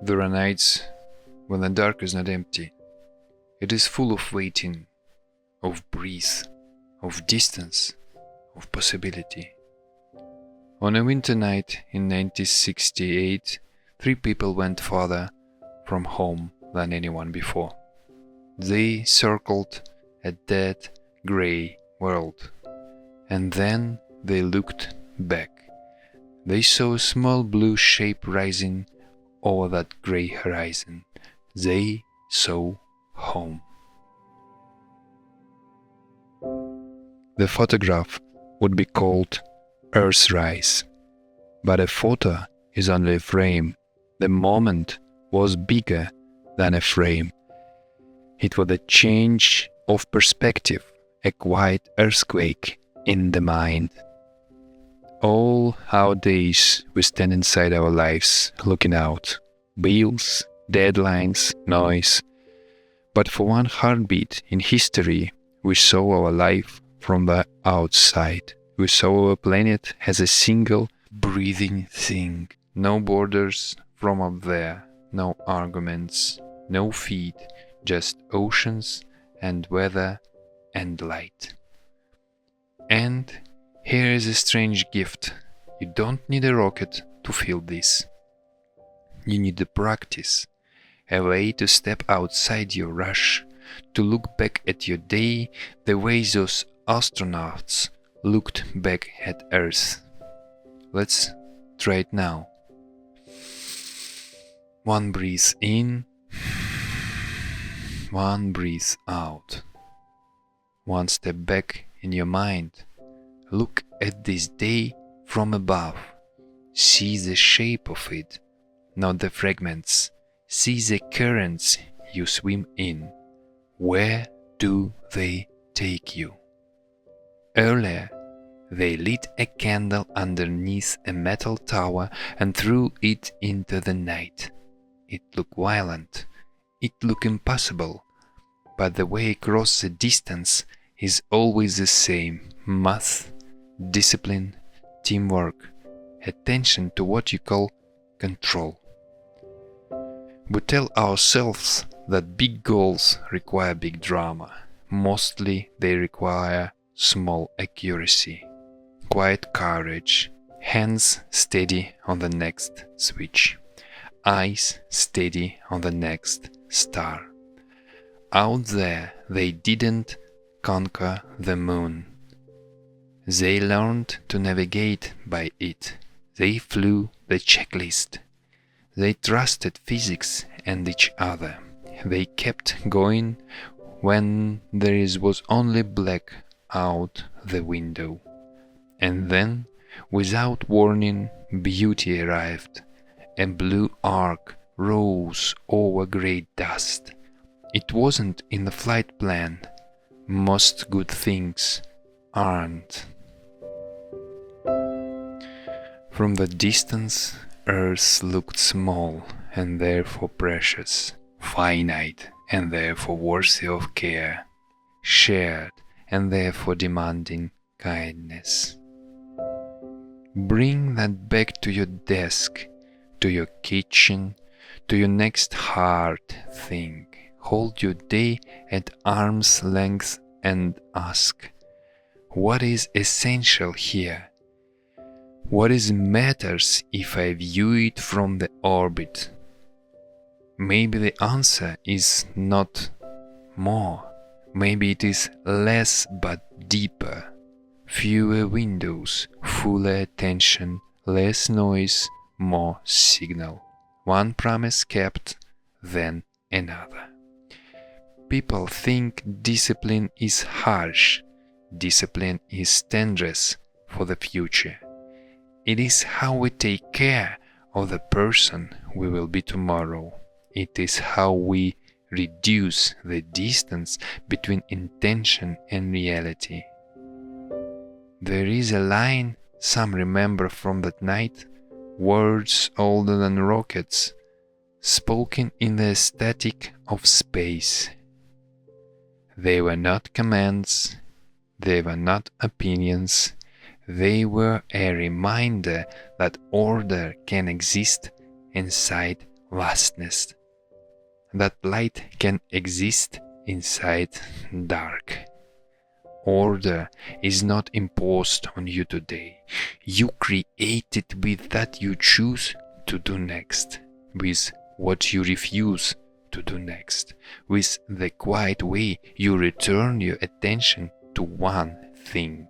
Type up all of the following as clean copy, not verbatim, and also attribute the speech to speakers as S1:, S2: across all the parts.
S1: There are nights when the dark is not empty. It is full of waiting, of breath, of distance, of possibility. On a winter night in 1968, 3 people went farther from home than anyone before. They circled a dead, grey world. And then they looked back. They saw a small blue shape rising over that grey horizon. They saw home. The photograph would be called Earthrise, but a photo is only a frame. The moment was bigger than a frame. It was a change of perspective, a quiet earthquake in the mind. All our days we stand inside our lives, looking out. Bills, deadlines, noise. But for one heartbeat in history, we saw our life from the outside. We saw our planet as a single breathing thing. No borders from up there, no arguments, no feet, just oceans and weather and light. And here is a strange gift. You don't need a rocket to feel this. You need a practice, a way to step outside your rush, to look back at your day the way those astronauts looked back at Earth. Let's try it now. One breath in, one breath out. One step back in your mind. Look at this day from above. See the shape of it, not the fragments. See the currents you swim in. Where do they take you? Earlier, they lit a candle underneath a metal tower and threw it into the night. It looked violent. It looked impossible. But the way across the distance is always the same. Math, discipline, teamwork, attention to what you call control. We tell ourselves that big goals require big drama. Mostly they require small accuracy, quiet courage, hands steady on the next switch, eyes steady on the next star. Out there they didn't conquer the moon. They learned to navigate by it. They flew the checklist. They trusted physics and each other. They kept going when there was only black out the window. And then, without warning, beauty arrived. A blue arc rose over grey dust. It wasn't in the flight plan. Most good things aren't. From the distance, Earth looked small and therefore precious, finite and therefore worthy of care, shared and therefore demanding kindness. Bring that back to your desk, to your kitchen, to your next hard thing. Hold your day at arm's length and ask, what is essential here? What is matters if I view it from the orbit? Maybe the answer is not more. Maybe it is less but deeper. Fewer windows, fuller attention, less noise, more signal. One promise kept, then another. People think discipline is harsh. Discipline is dangerous for the future. It is how we take care of the person we will be tomorrow. It is how we reduce the distance between intention and reality. There is a line some remember from that night, words older than rockets, spoken in the static of space. They were not commands, they were not opinions, they were a reminder that order can exist inside vastness. That light can exist inside dark. Order is not imposed on you today. You create it with that you choose to do next, with what you refuse to do next, with the quiet way you return your attention to one thing.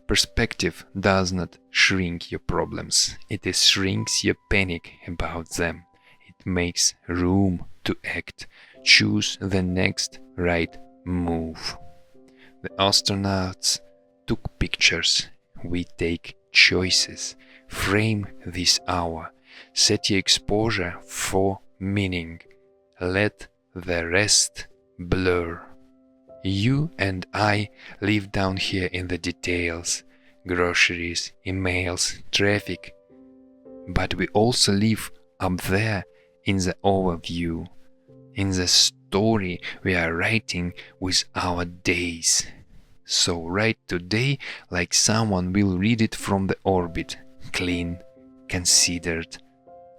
S1: Perspective does not shrink your problems, it shrinks your panic about them. It makes room to act, choose the next right move. The astronauts took pictures, we take choices. Frame this hour, set your exposure for meaning, let the rest blur. You and I live down here in the details, groceries, emails, traffic, but we also live up there in the overview, in the story we are writing with our days. So write today like someone will read it from the orbit, clean, considered,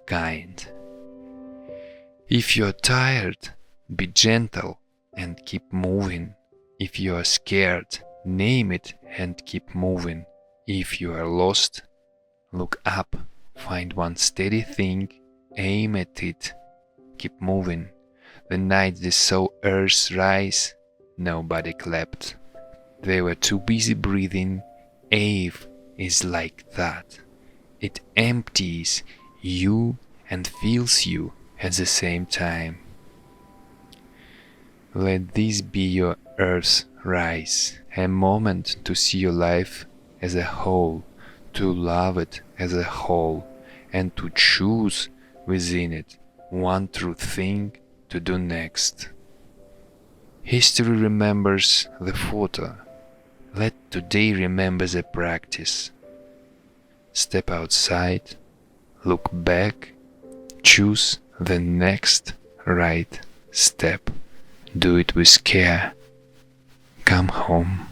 S1: kind. If you're tired, be gentle and keep moving. If you are scared, name it and keep moving. If you are lost, look up, find one steady thing, aim at it, keep moving. The night they saw Earth rise, nobody clapped. They were too busy breathing. Eve is like that. It empties you and fills you at the same time. Let this be your Earth's rise, a moment to see your life as a whole, to love it as a whole, and to choose within it one true thing to do next. History remembers the photo. Let today remember the practice. Step outside, look back, choose the next right step. Do it with care. Come home.